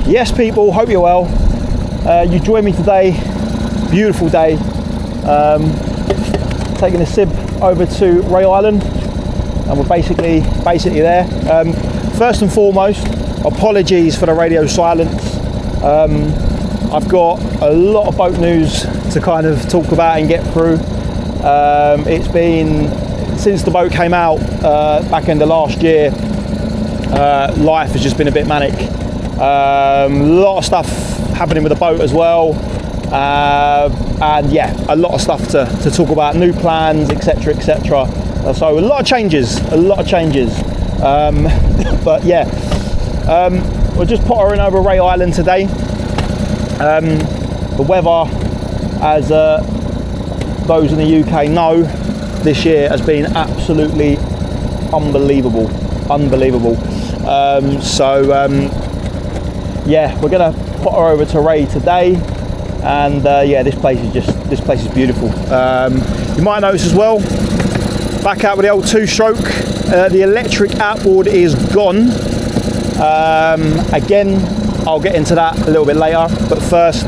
Yes, people, hope you're well. You joined me today, beautiful day. Taking a sib over to Ray Island, and we're basically there. First and foremost, apologies for the radio silence. I've got a lot of boat news to kind of talk about and get through. It's been, since the boat came out back end of last year, life has just been a bit manic. A lot of stuff happening with the boat as well, and yeah, a lot of stuff to talk about, new plans, etc, etc. So a lot of changes. But yeah, we're just pottering over Ray Island today. The weather, as those in the UK know, this year has been absolutely unbelievable. Yeah, we're gonna potter over to Ray today, and yeah, this place is beautiful. You might notice as well, back out with the old two-stroke. The electric outboard is gone. Again, I'll get into that a little bit later, but first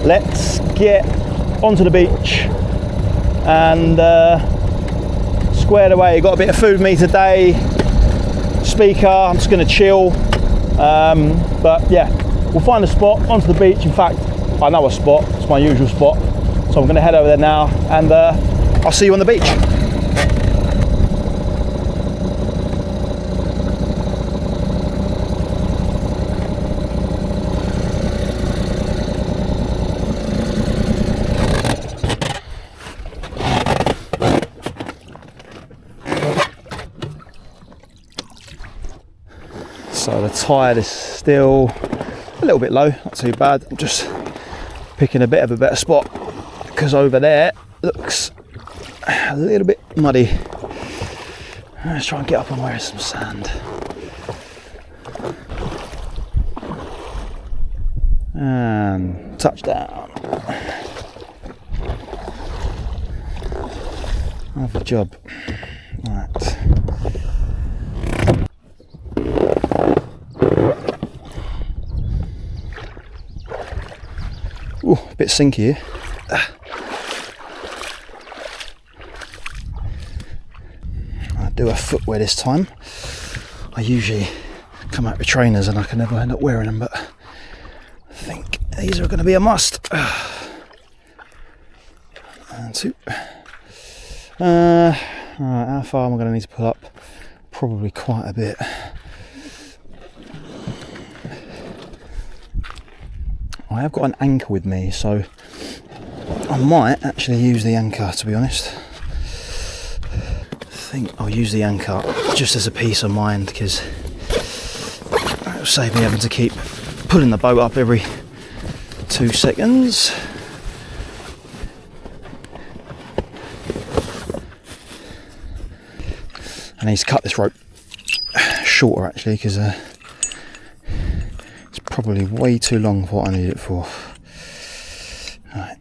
let's get onto the beach and squared away. Got a bit of food with me today, speaker, I'm just going to chill, but yeah, we'll find a spot onto the beach. In fact, I know a spot, it's my usual spot, so I'm going to head over there now, and I'll see you on the beach. So the tide is still a little bit low, not too bad. I'm just picking a bit of a better spot because over there looks a little bit muddy. Let's try and get up on where there's some sand. And touchdown. Another job. Right. Ooh, a bit sinky here. I'll do a footwear this time. I usually come out with trainers and I can never end up wearing them, but I think these are going to be a must. And two. Alright, how far am I going to need to pull up? Probably quite a bit. I have got an anchor with me, so I might actually use the anchor, to be honest. I think I'll use the anchor just as a peace of mind, because it'll save me having to keep pulling the boat up every 2 seconds. I need to cut this rope shorter actually, because it's probably way too long for what I need it for. Right.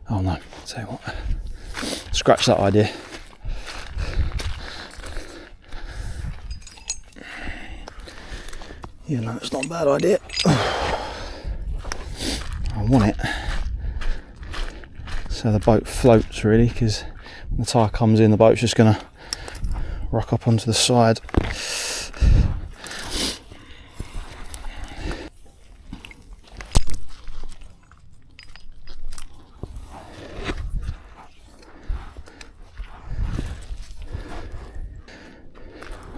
Oh no, I'll tell you what. Scratch that idea. You know, it's not a bad idea. I want it so the boat floats, really, because when the tide comes in, the boat's just going to rock up onto the side.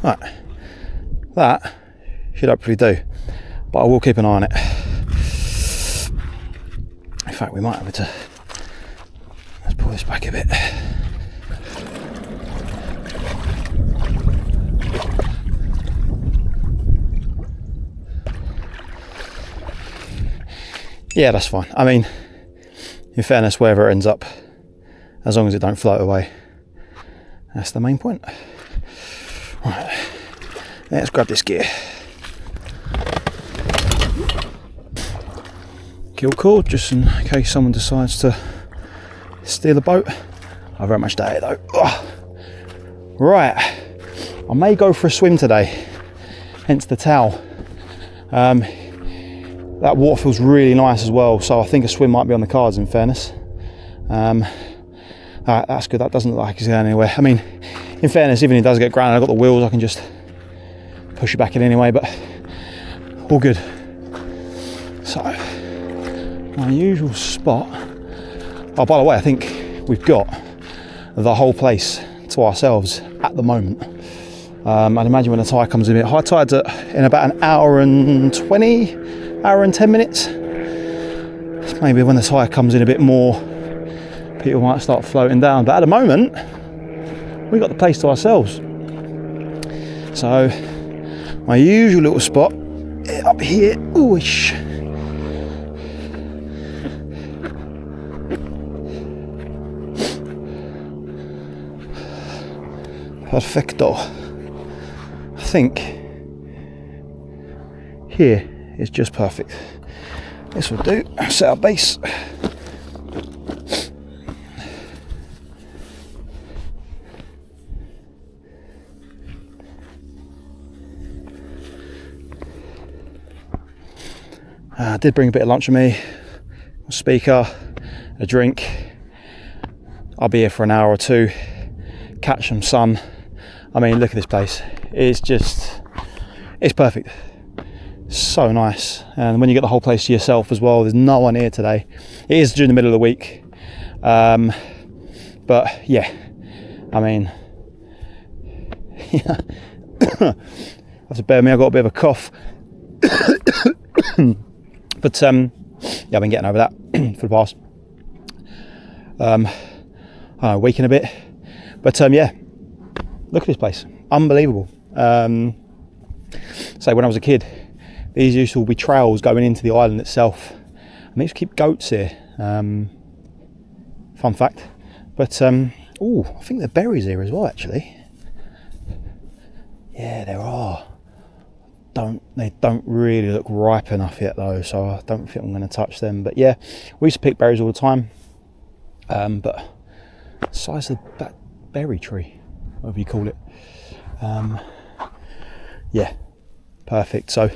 Right, that should hopefully do, but I will keep an eye on it. In fact, we might have to, let's pull this back a bit. Yeah, that's fine. I mean, in fairness, wherever it ends up, as long as it don't float away, that's the main point. Right, Let's grab this gear. Kill cord, just in case someone decides to steal a boat. I very much doubt it though. Ugh. Right, I may go for a swim today, hence the towel. That water feels really nice as well, so I think a swim might be on the cards in fairness. That's good, that doesn't look like it's going anywhere. I mean, in fairness, even if it does get grounded, I've got the wheels, I can just push it back in anyway, but all good. So, my usual spot. Oh, by the way, I think we've got the whole place to ourselves at the moment. I'd imagine when the tide comes in, high tide's in about an hour and 20, hour and 10 minutes. Maybe when the tide comes in a bit more, people might start floating down. But at the moment, we've got the place to ourselves. So, my usual little spot up here. Ooh-ish. Perfecto. I think here is just perfect. This will do. Set our base. I did bring a bit of lunch with me, a speaker, a drink. I'll be here for an hour or two, catch some sun. I mean, look at this place. It's perfect. So nice. And when you get the whole place to yourself as well, there's no one here today. It is during the middle of the week. But yeah, I mean, yeah. Have to bear with me, I've got a bit of a cough. But yeah, I've been getting over that for the past week and a bit. But yeah, look at this place, unbelievable. So when I was a kid, these used to be trails going into the island itself, and they used to keep goats here. Fun fact. But I think there are berries here as well, actually. Yeah, there are. They don't really look ripe enough yet though, so I don't think I'm going to touch them. But yeah, we used to pick berries all the time. But the size of that berry tree, whatever you call it. Yeah, perfect. So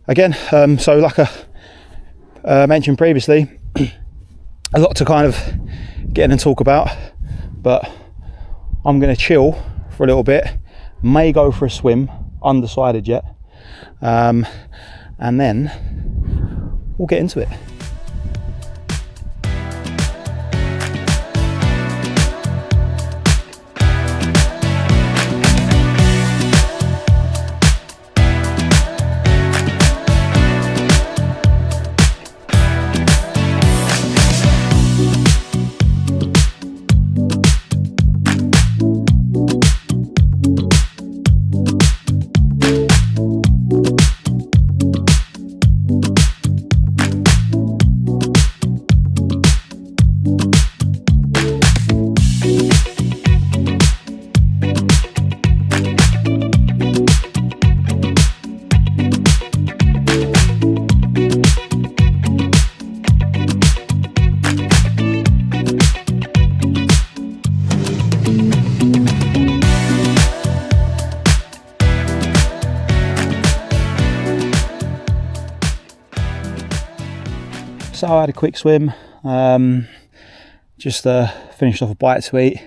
again, so like I mentioned previously, a lot to kind of get in and talk about, but I'm going to chill for a little bit, may go for a swim, undecided yet, and then we'll get into it. So I had a quick swim, just finished off a bite to eat,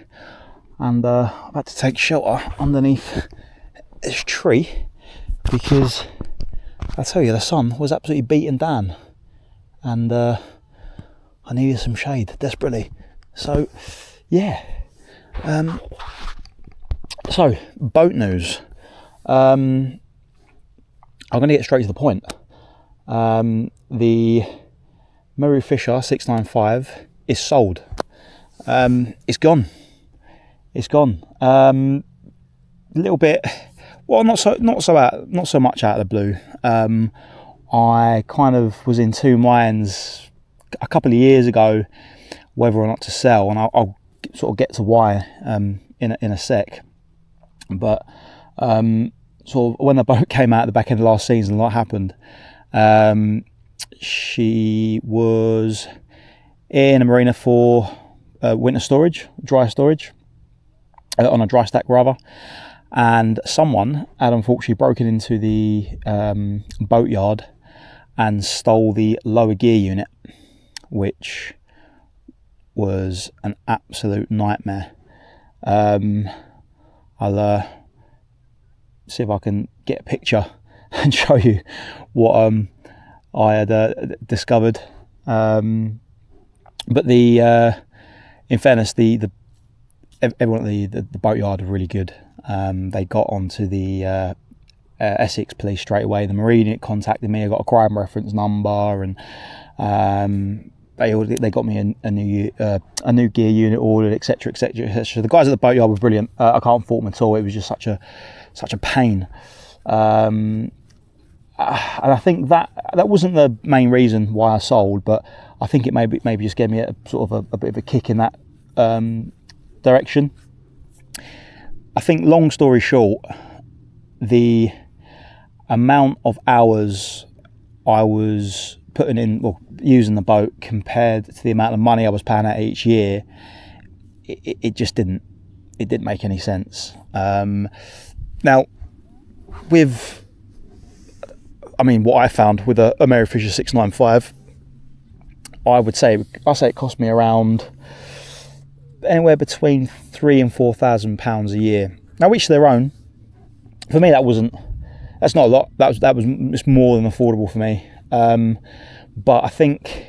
and I'm about to take shelter underneath this tree because I tell you, the sun was absolutely beaten down, and I needed some shade desperately. So yeah, so boat news. I'm going to get straight to the point. The Murray Fisher 695 is sold. It's gone. It's gone. A little bit. Well, not so much out of the blue. I kind of was in two minds a couple of years ago whether or not to sell, and I'll sort of get to why in a sec. But sort of when the boat came out at the back end of last season, a lot happened. She was in a marina for winter storage, dry storage, on a dry stack rather, and someone had unfortunately broken into the boatyard and stole the lower gear unit, which was an absolute nightmare. I'll see if I can get a picture and show you what I had discovered. But in fairness, everyone at the boatyard were really good. They got onto the Essex police straight away. The marine unit contacted me. I got a crime reference number, and they got me a new gear unit ordered, etc., etc., etc. The guys at the boatyard were brilliant. I can't fault them at all. It was just such a pain. And I think that wasn't the main reason why I sold, but I think it maybe just gave me a sort of a bit of a kick in that direction. I think, long story short, the amount of hours I was putting in, well, using the boat compared to the amount of money I was paying out each year, it just didn't make any sense. Now, what I found with a Mary Fisher 695, I'd say it cost me around anywhere between £3,000 and £4,000 a year. Now, each their own. For me, that's not a lot. That was just more than affordable for me. But I think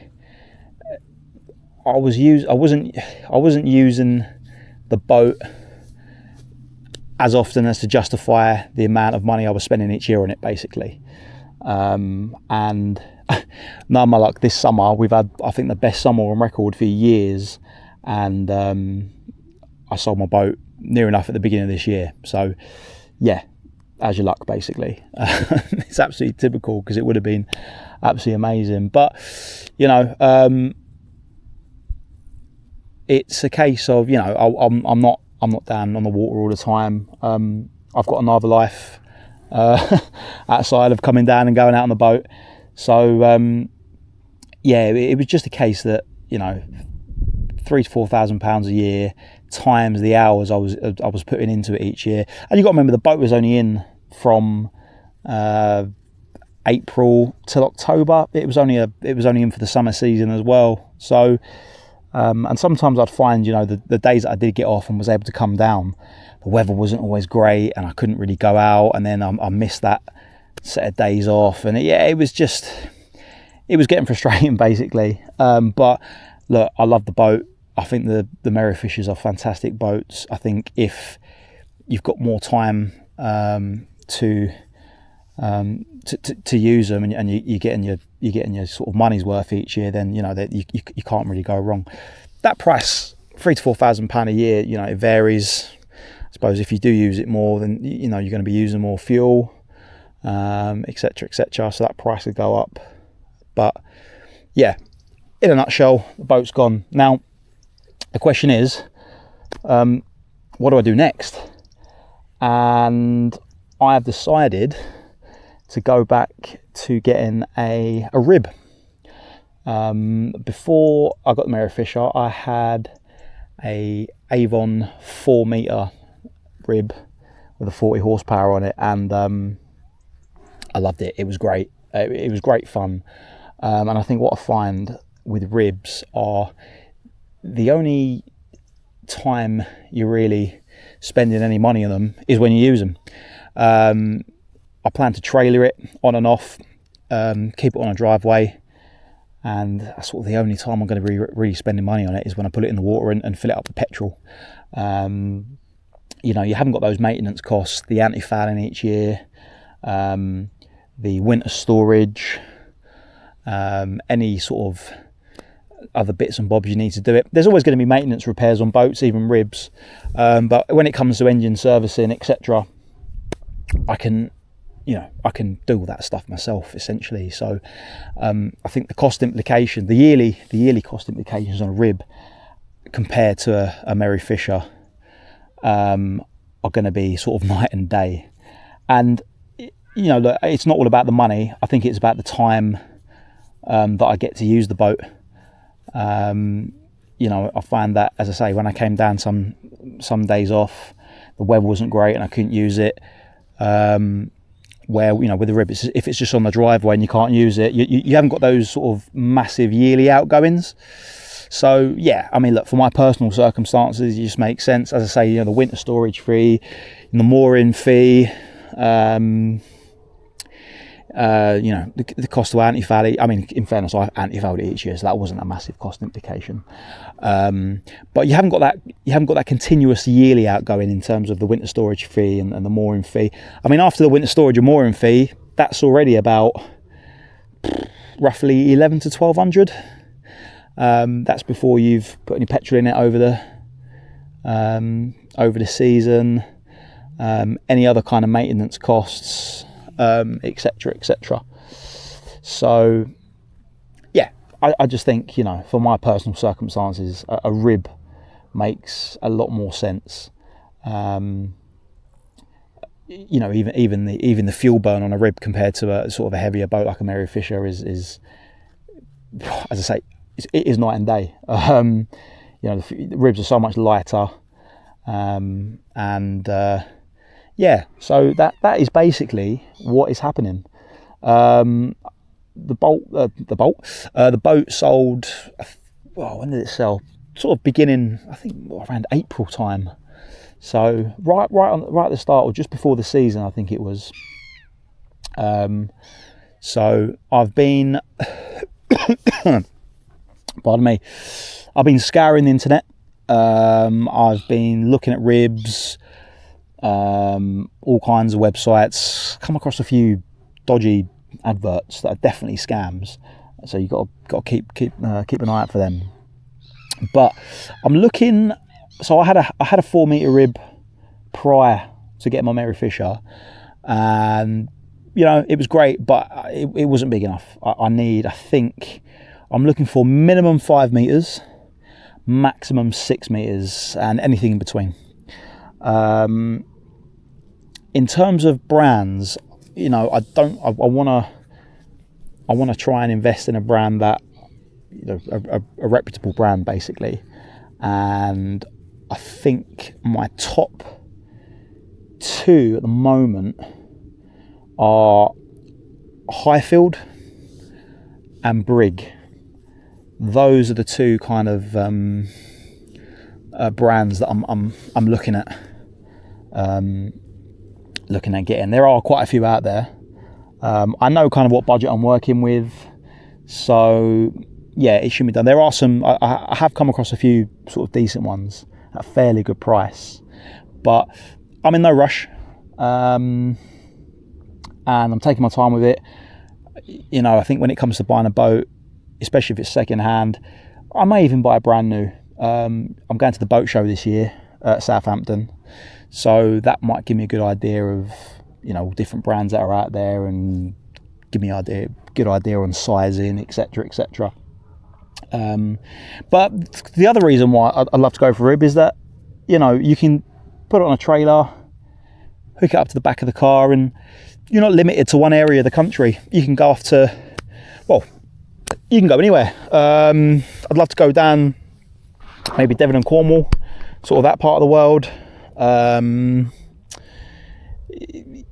I wasn't using the boat as often as to justify the amount of money I was spending each year on it, basically. And none of my luck, this summer we've had, I think, the best summer on record for years, and I sold my boat near enough at the beginning of this year. So yeah, as your luck, basically. It's absolutely typical, because it would have been absolutely amazing, but it's a case of, I'm not down on the water all the time. I've got another life outside of coming down and going out on the boat. So it was just a case that £3,000 to £4,000 a year times the hours I was putting into it each year. And you got to remember, the boat was only in from April till October. It was only in for the summer season as well. So and sometimes I'd find the days that I did get off and was able to come down, the weather wasn't always great and I couldn't really go out, and then I missed that set of days off, and it was getting frustrating, basically. But look, I love the boat. I think the Mary Fishers are fantastic boats. I think if you've got more time to use them, and you're getting your sort of money's worth each year, then that you can't really go wrong. That price, £3,000 to £4,000 a year, it varies. I suppose if you do use it more, then you're going to be using more fuel, etc., etc. So that price would go up. But yeah, in a nutshell, the boat's gone. Now the question is, what do I do next? And I have decided to go back to getting a rib. Before I got the Mary Fisher, I had a Avon 4 metre rib with a 40 horsepower on it, and I loved it. It was great. It was great fun. And I think what I find with ribs are the only time you're really spending any money on them is when you use them. I plan to trailer it on and off, keep it on a driveway, and that's sort of the only time I'm going to be really spending money on it is when I put it in the water and fill it up with petrol. You haven't got those maintenance costs, the anti-fouling each year, the winter storage, any sort of other bits and bobs you need to do it. There's always going to be maintenance repairs on boats, even ribs, but when it comes to engine servicing, etc., I can do all that stuff myself, essentially. So I think the cost implication, the yearly cost implications on a rib compared to a Mary Fisher are going to be sort of night and day. And look, it's not all about the money. I think it's about the time that I get to use the boat. I find that, as I say, when I came down some days off, the weather wasn't great and I couldn't use it. Where with the rib, if it's just on the driveway and you can't use it, you haven't got those sort of massive yearly outgoings. So yeah, I mean, look, for my personal circumstances, it just makes sense. As I say, the winter storage fee, the mooring fee, the cost of anti-foul. I mean, in fairness, I anti-fouled it each year, so that wasn't a massive cost implication. But you haven't got that continuous yearly outgoing in terms of the winter storage fee and the mooring fee. I mean, after the winter storage and mooring fee, that's already about roughly 11 to 1200. That's before you've put any petrol in it over the season, any other kind of maintenance costs, etc. So yeah, I just think, for my personal circumstances, a rib makes a lot more sense. Even the fuel burn on a rib compared to a sort of a heavier boat like a Mary Fisher is, as I say, it is night and day. The ribs are so much lighter, so that is basically what is happening. The boat sold. Well, when did it sell? Sort of beginning, I think, around April time. So right at the start, or just before the season, I think it was. So I've been. Pardon me. I've been scouring the internet. I've been looking at ribs, all kinds of websites. Come across a few dodgy adverts that are definitely scams. So you got to keep an eye out for them. But I'm looking. So I had a 4 meter rib prior to getting my Mary Fisher, and it was great, but it wasn't big enough. I think. I'm looking for minimum 5 meters, maximum 6 meters, and anything in between. In terms of brands, I want to try and invest in a brand that, a reputable brand basically. And I think my top 2 at the moment are Highfield and Brig. Those are the 2 kind of brands that I'm looking at getting. There are quite a few out there. I know kind of what budget I'm working with, so yeah, it should be done. There are some. I have come across a few sort of decent ones at a fairly good price, but I'm in no rush, and I'm taking my time with it. I think when it comes to buying a boat, especially if it's second hand, I may even buy a brand new. I'm going to the boat show this year at Southampton, so that might give me a good idea of different brands that are out there and give me a good idea on sizing, etc. But the other reason why I'd love to go for a rib is that you can put it on a trailer, hook it up to the back of the car, and you're not limited to one area of the country. You can go off to, you can go anywhere. I'd love to go down maybe Devon and Cornwall, sort of that part of the world.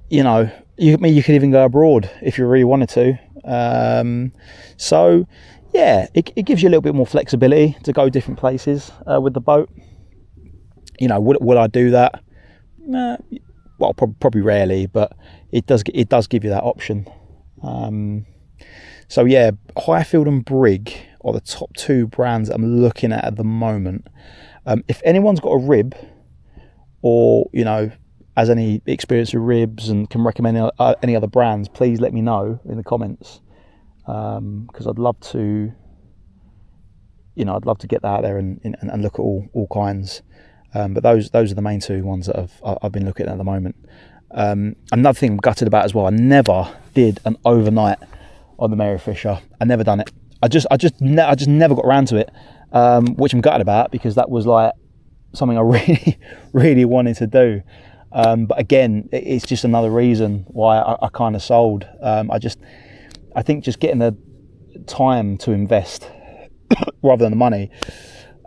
You could even go abroad if you really wanted to. So yeah, it gives you a little bit more flexibility to go different places with the boat. Would I do that? Well, probably rarely, but it does give you that option. So yeah, Highfield and Brig are the top 2 brands that I'm looking at the moment. If anyone's got a rib, or has any experience with ribs and can recommend any other brands, please let me know in the comments, because I'd love to get that out there and look at all kinds. But those are the main 2 ones that I've been looking at the moment. Another thing I'm gutted about as well, I never did an overnight on the Mary Fisher. I never done it. I just never got around to it, which I'm gutted about, because that was like something I really really wanted to do. But again, it's just another reason why I kind of sold. I think just getting the time to invest rather than the money,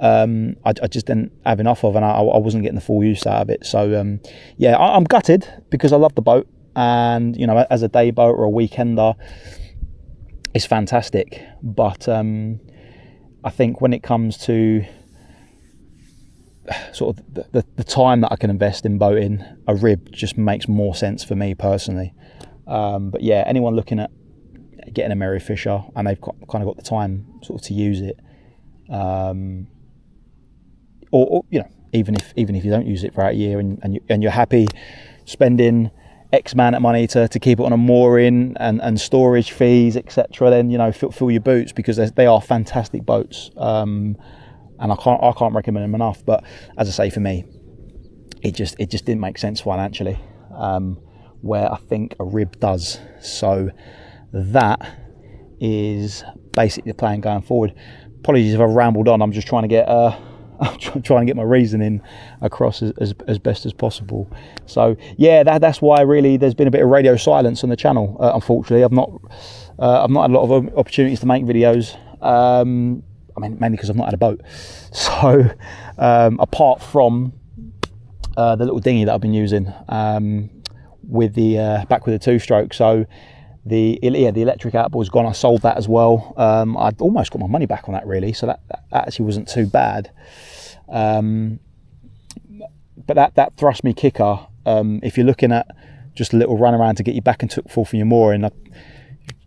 I just didn't have enough of, and I wasn't getting the full use out of it. So yeah, I'm gutted because I love the boat, and you know, as a day boat or a weekender, it's fantastic. But I think when it comes to sort of the time that I can invest in boating, a rib just makes more sense for me personally. But yeah, anyone looking at getting a Merry Fisher and they've kind of got the time sort of to use it, or you know, even if you don't use it for a year and you're happy spending X amount of money to keep it on a mooring and storage fees, etc., then you know, fill your boots, because they are fantastic boats. And I can't recommend them enough. But as I say, for me, it just didn't make sense financially, where I think a rib does. So that is basically the plan going forward. Apologies if I've rambled on. I'm just trying to get my reasoning across as best as possible. So yeah, that's why really there's been a bit of radio silence on the channel. Unfortunately, I've not had a lot of opportunities to make videos. I mean, mainly because I've not had a boat. So apart from the little dinghy that I've been using with the back with the 2-stroke. So the electric outboard's gone. I sold that as well. I'd almost got my money back on that really. So that actually wasn't too bad. But that thrust me kicker, if you're looking at just a little run around to get you back and took full from your mooring,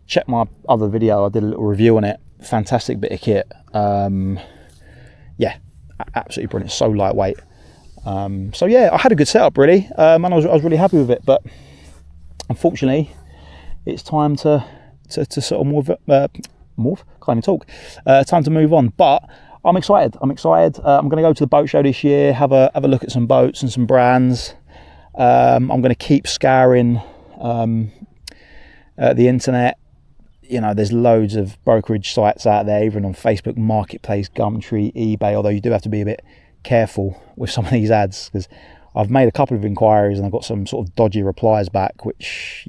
check my other video. I did a little review on it. Fantastic bit of kit. Yeah, absolutely brilliant. So lightweight. So yeah, I had a good setup really, and I was really happy with it. But unfortunately, it's time to sort of move. Can't even talk. Time to move on. But I'm excited. I'm going to go to the boat show this year. Have a look at some boats and some brands. I'm going to keep scouring the internet. You know, there's loads of brokerage sites out there, even on Facebook Marketplace, Gumtree, eBay, although you do have to be a bit careful with some of these ads, because I've made a couple of inquiries and I've got some sort of dodgy replies back, which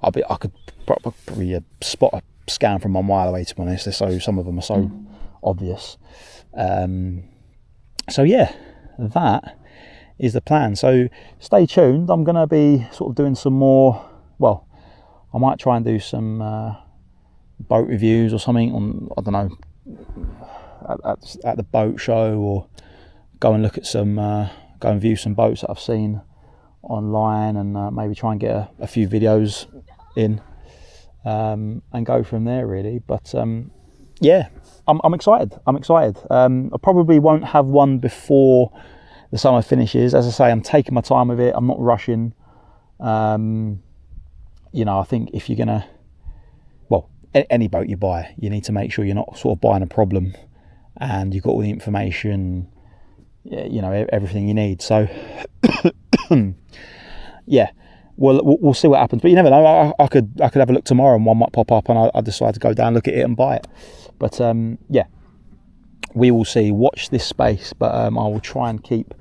I could probably spot a scam from a mile away, to be honest. So some of them are so obvious. So yeah, that is the plan. So stay tuned. I'm going to be sort of doing some more, well, I might try and do some boat reviews or something on, I don't know, at the boat show, or go and look at go and view some boats that I've seen online, and maybe try and get a few videos in, and go from there really. But yeah, I'm excited. I probably won't have one before the summer finishes. As I say, I'm taking my time with it. I'm not rushing. You know, I think if you're gonna, well, any boat you buy, you need to make sure you're not sort of buying a problem, and you've got all the information, you know, everything you need. So yeah, we'll see what happens. But you never know. I could have a look tomorrow and one might pop up, and I decide to go down, look at it, and buy it. But yeah, we will see. Watch this space. But I will try and keep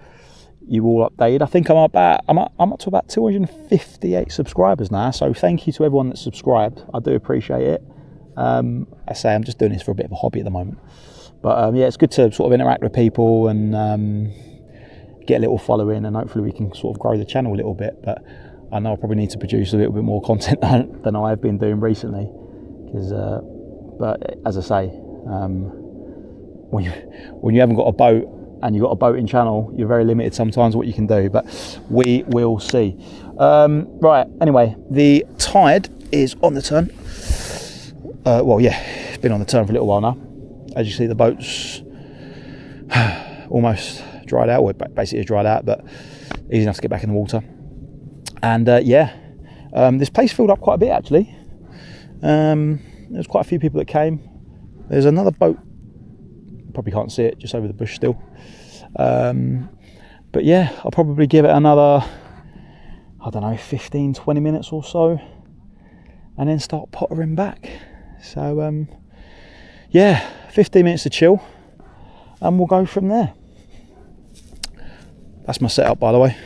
you all updated. I think I'm up to about 258 subscribers now, so thank you to everyone that's subscribed. I do appreciate it. I say I'm just doing this for a bit of a hobby at the moment, but yeah, it's good to sort of interact with people and get a little following, and hopefully we can sort of grow the channel a little bit. But I know I probably need to produce a little bit more content than I've been doing recently, because but as I say, when you haven't got a boat and you've got a boating channel, you're very limited sometimes what you can do, but we will see. Right, anyway, the tide is on the turn. Well, yeah, it's been on the turn for a little while now. As you see, the boat's almost dried out, or basically dried out, but easy enough to get back in the water. And yeah, this place filled up quite a bit actually. There's quite a few people that came. There's another boat, probably can't see it, just over the bush still. But yeah, I'll probably give it another, I don't know, 15-20 minutes or so, and then start pottering back. So yeah, 15 minutes to chill, and we'll go from there. That's my setup, by the way.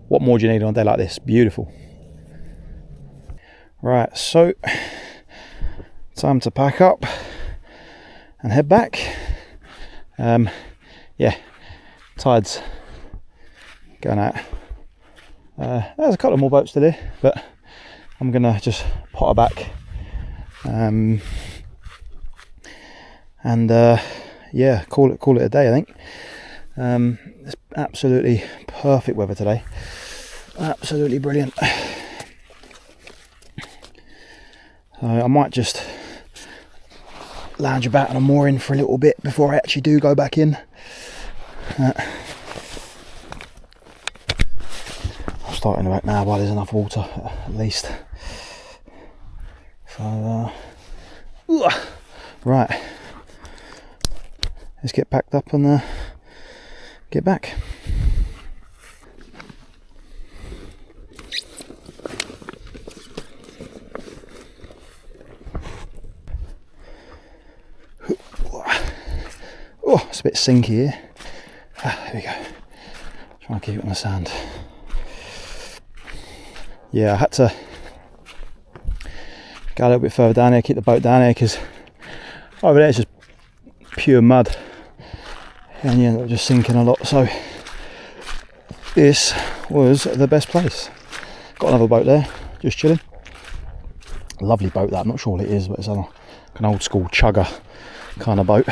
What more do you need on a day like this? Beautiful. Right, so time to pack up and head back. Yeah, tide's going out. There's a couple of more boats still here, but I'm gonna just potter back. Yeah, call it a day, I think. It's absolutely perfect weather today. Absolutely brilliant. So I might just lounge about on a mooring for a little bit before I actually do go back in. I'm starting to back now while there's enough water, at least. So, right. Let's get packed up and get back. Oh, it's a bit sinky here. There we go. Try and keep it on the sand. Yeah, I had to go a little bit further down here, keep the boat down here, because over there it's just pure mud and you end up just sinking a lot. So this was the best place. Got another boat there, just chilling. Lovely boat that, I'm not sure what it is, but it's an old school chugger kind of boat.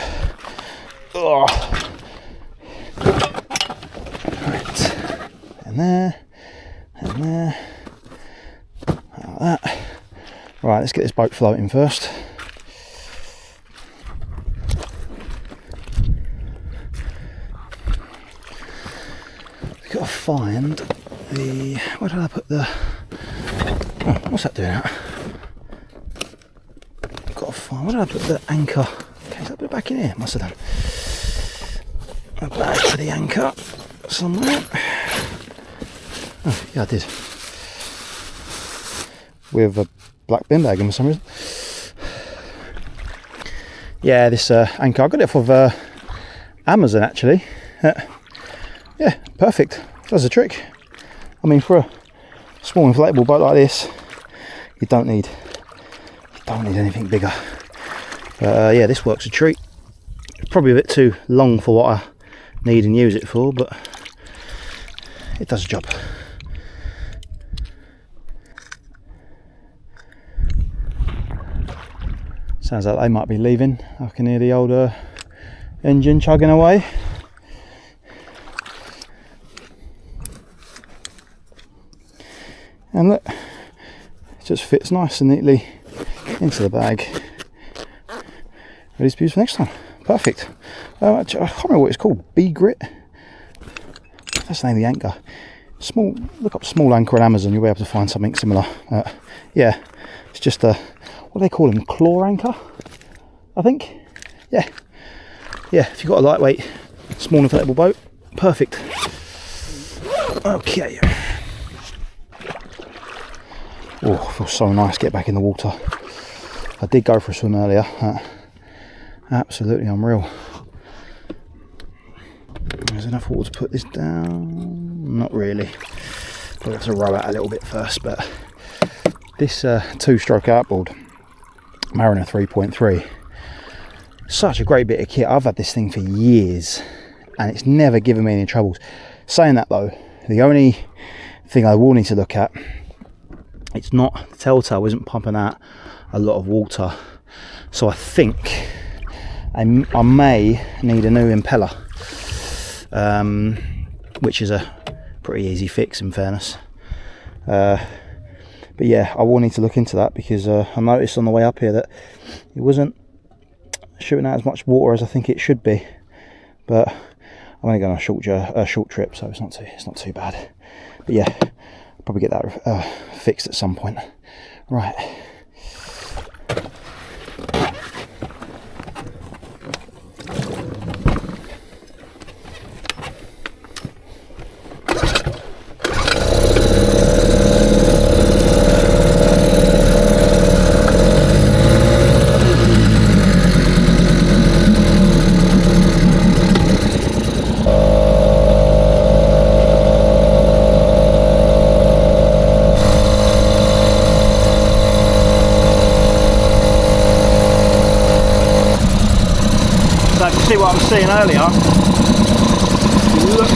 Right, and there, like that. Right, let's get this boat floating first. We've got to find the, where did I put the, oh, what's that doing out? Got to find, where did I put the anchor? Okay, did I put it back in here? Must have done. A bag for the anchor somewhere. Oh, yeah, I did. With a black bin bag in for some reason. Yeah, this anchor, I got it off of Amazon actually. Yeah, perfect. Does the trick. I mean, for a small inflatable boat like this, you don't need anything bigger. Yeah, this works a treat. It's probably a bit too long for what I need and use it for, but it does the job. Sounds like they might be leaving. I can hear the old engine chugging away. And look, it just fits nice and neatly into the bag. Ready to be used for next time. Perfect. I can't remember what it's called. B-Grit. That's the name of the anchor. Small. Look up small anchor on Amazon. You'll be able to find something similar. Yeah, it's just a, what do they call them? Claw anchor, I think. Yeah. If you've got a lightweight, small inflatable boat, perfect. Okay. Oh, it feels so nice to get back in the water. I did go for a swim earlier. Absolutely unreal. There's enough water to put this down. Not really. Probably have to row out a little bit first, but this two-stroke outboard, Mariner 3.3, such a great bit of kit. I've had this thing for years and it's never given me any troubles. Saying that though, the only thing I will need to look at, it's not, Telltale isn't pumping out a lot of water, so I think I may need a new impeller, which is a pretty easy fix in fairness. But yeah, I will need to look into that, because I noticed on the way up here that it wasn't shooting out as much water as I think it should be. But I'm only going on a short trip, so it's not too bad. But yeah, I'll probably get that fixed at some point. Right. know if you see what I was saying earlier. If you look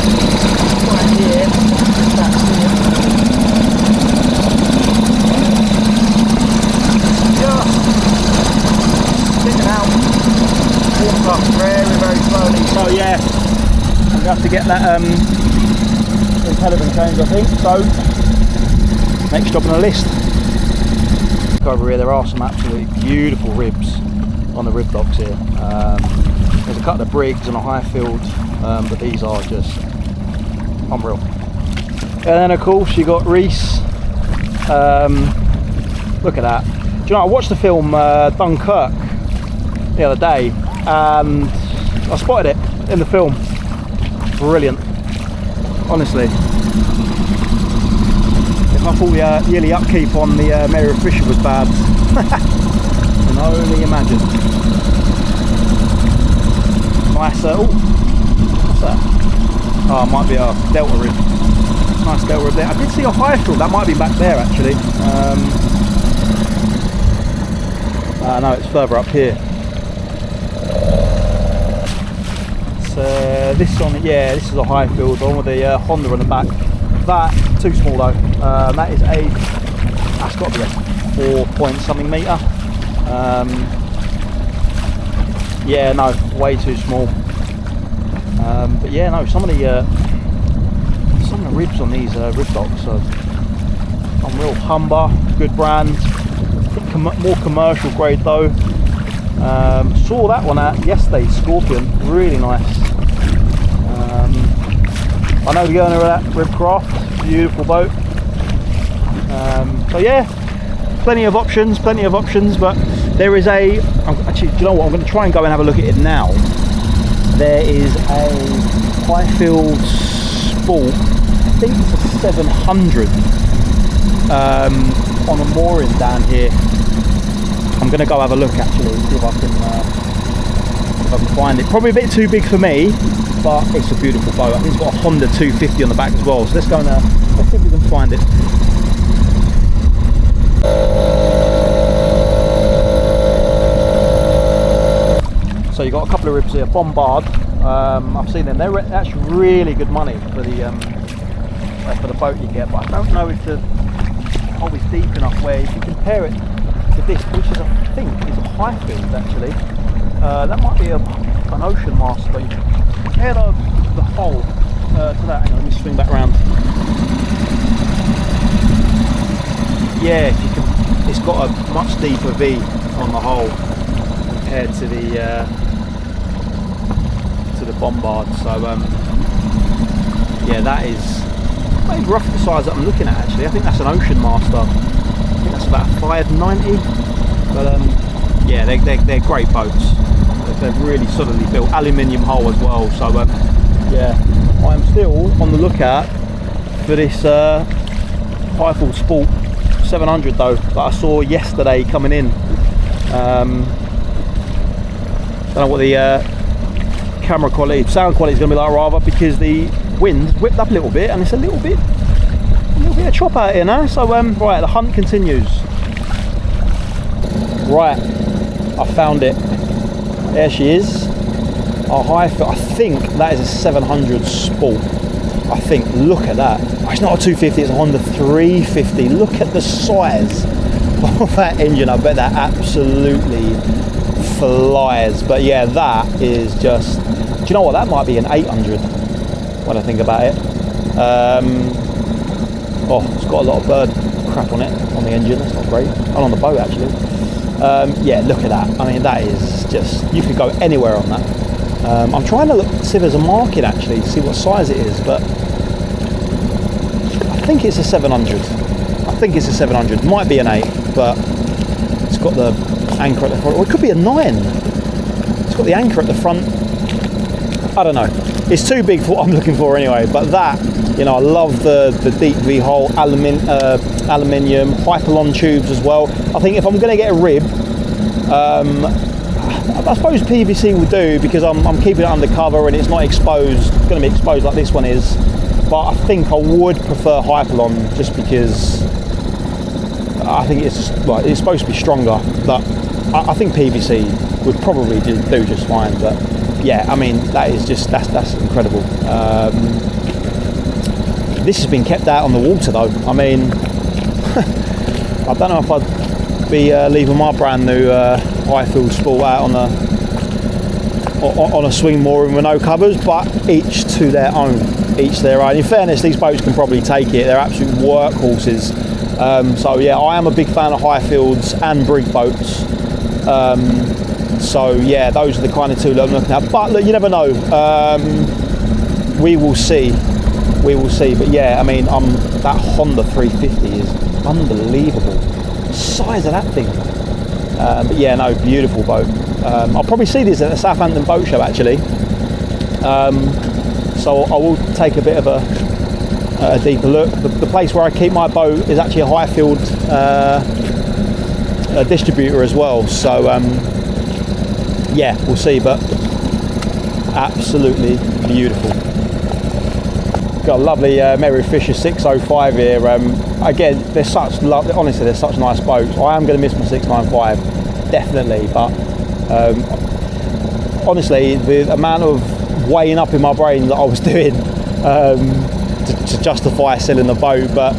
right here, that's here. Just sticking out water very, very slowly. So yeah, I'm going to have to get that impelliment change, I think. So next job on the list. Over here, there are some absolutely beautiful ribs on the rib docks here. There's a couple of Briggs and a Highfield, but these are just unreal. And then of course you got Reese. Look at that. Do you know, I watched the film Dunkirk the other day and I spotted it in the film. Brilliant, honestly. If I thought the yearly upkeep on the Mary Fisher was bad, I can only imagine. Nice, oh, what's that? Oh, it might be a Delta rib. Nice Delta rib there. I did see a Highfield, that might be back there actually. No, it's further up here. So this on, yeah, this is a Highfield, the one with the Honda on the back. That too small though. That is that's got to be a 4 point something metre. Yeah, no, way too small. But yeah, no, some of the ribs on these rib docks are unreal. Humber, good brand. I think more commercial grade though. Saw that one out yesterday, Scorpion, really nice. I know the owner of that Ribcraft, beautiful boat. So yeah, plenty of options, but there is actually, do you know what, I'm going to try and go and have a look at it now. There is a Highfield Sport, I think it's a 700 on a mooring down here. I'm going to go have a look actually, see if I can find it. Probably a bit too big for me, but it's a beautiful boat. I think it's got a Honda 250 on the back as well, so let's go and let's see if we can find it. So you got a couple of ribs here, Bombard. I've seen them. They're actually really good money for the boat you get, but I don't know if the hole is deep enough where if you compare it to this, which is I think is a Highfield actually. That might be an Ocean Master, but you compare the hole to that. Hang on, let me swing back around. Yeah, it's got a much deeper V on the hull compared to the Bombard. So yeah, that is maybe roughly the size that I'm looking at actually. I think that's an Ocean Master. I think that's about 590. But yeah, they're great boats. They're really solidly built, aluminium hull as well. So yeah, I'm still on the lookout for this Highfield Sport 700 though that I saw yesterday coming in. Don't know what the camera quality, sound quality is going to be like rather, because the wind's whipped up a little bit and it's a little bit of chop out here now. So right, the hunt continues. Right, I found it. There she is. Our Highfield, I think that is a 700 Sport. I think, look at that. Oh, it's not a 250, it's a Honda 350. Look at the size of that engine. I bet that absolutely flies. But yeah, that is just, do you know what, that might be an 800 when I think about it. Oh, it's got a lot of bird crap on it, on the engine. That's not great. And on the boat actually. Yeah, look at that. I mean, that is just, you could go anywhere on that. I'm trying to see if there's a market actually to see what size it is, but I think it's a 700. I think it's a 700. Might be an 8, but it's got the anchor at the front. Or it could be a 9. It's got the anchor at the front. I don't know. It's too big for what I'm looking for anyway. But that, you know, I love the deep V hull, aluminium, Hypalon tubes as well. I think if I'm going to get a rib, I suppose PVC will do, because I'm keeping it under cover and it's not exposed. It's going to be exposed like this one is. But I think I would prefer Hypalon, just because I think it's it's supposed to be stronger. But I think PVC would probably do just fine. But yeah, I mean, that's incredible. This has been kept out on the water though. I mean, I don't know if I'd be leaving my brand new Highfield Sport out on a swing mooring with no covers, but each to their own. In fairness, these boats can probably take it. They're absolute workhorses. So yeah, I am a big fan of Highfields and brig boats. So yeah, those are the kind of two that I'm looking at. But look, you never know. We will see. But yeah, I mean, that Honda 350 is unbelievable. The size of that thing. But yeah, no, beautiful boat. I'll probably see this at the Southampton Boat Show actually. So I will take a bit of a deeper look. The place where I keep my boat is actually a Highfield distributor as well. So yeah, we'll see. But absolutely beautiful. Got a lovely Merry Fisher 605 here. Again, they're such lovely. Honestly, they're such nice boats. I am going to miss my 695, definitely. But honestly, the amount of weighing up in my brain that I was doing to justify selling the boat, but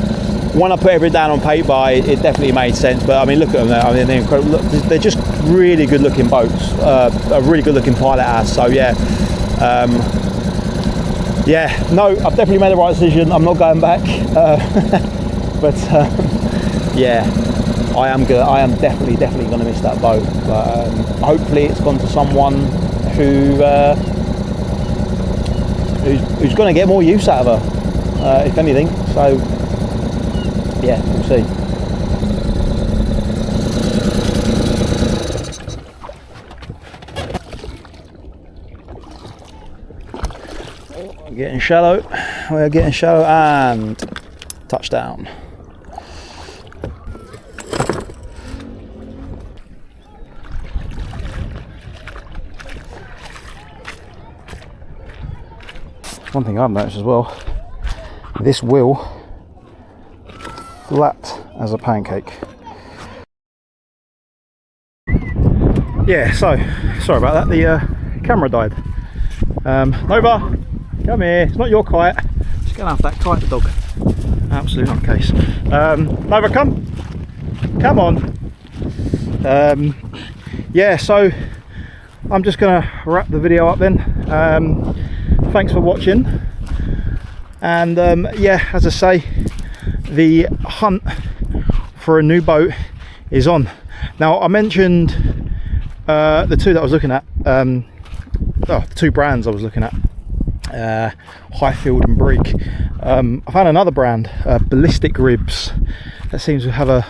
when I put everything down on paper, it definitely made sense. But I mean, look at them there. I mean, they're incredible. Look, they're just really good looking boats. A really good looking pilot house. So yeah. Yeah, no, I've definitely made the right decision. I'm not going back. But yeah, I am definitely going to miss that boat. But hopefully, it's gone to someone who's going to get more use out of her, if anything. So yeah, we'll see. Getting shallow, we're getting shallow, and touchdown. One thing I've noticed as well, this wheel flat as a pancake. Yeah, so sorry about that, the camera died. Nova, come here, it's not your kite. Just gonna have that kite, the dog. Absolute nutcase. Nova, come on. Yeah, so I'm just gonna wrap the video up then. Thanks for watching. And yeah, as I say, the hunt for a new boat is on. Now, I mentioned the two that I was looking at, the two brands I was looking at. Highfield and Brig. I found another brand, Ballistic Ribs, that seems to have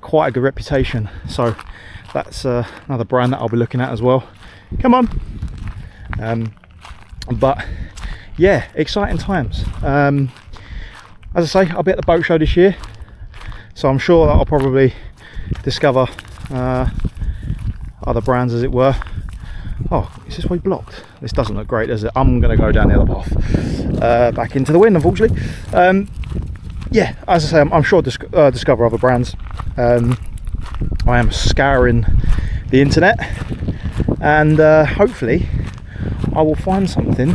quite a good reputation, so that's another brand that I'll be looking at as well. Come on. But yeah, exciting times. As I say, I'll be at the boat show this year, so I'm sure that I'll probably discover other brands, as it were. Oh, is this way blocked? This doesn't look great, does it? I'm going to go down the other path, back into the wind, unfortunately. Yeah, as I say, I'm sure I'll discover other brands. I am scouring the internet, and hopefully I will find something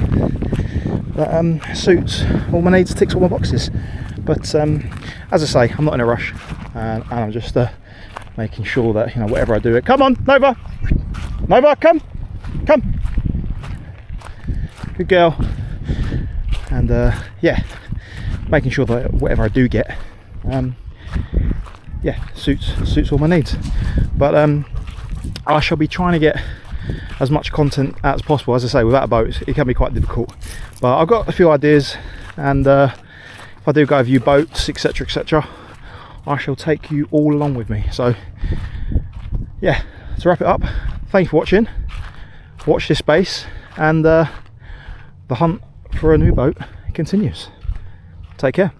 that suits all my needs, ticks all my boxes. But as I say, I'm not in a rush, and I'm just making sure that, you know, whatever I do, come on, Nova, come. Good girl. And yeah, making sure that whatever I do get, yeah, suits all my needs. But I shall be trying to get as much content out as possible. As I say, without a boat, it can be quite difficult. But I've got a few ideas, and if I do go view boats, etc., etc., I shall take you all along with me. So yeah, to wrap it up, thank you for watching. Watch this space, and the hunt for a new boat continues. Take care.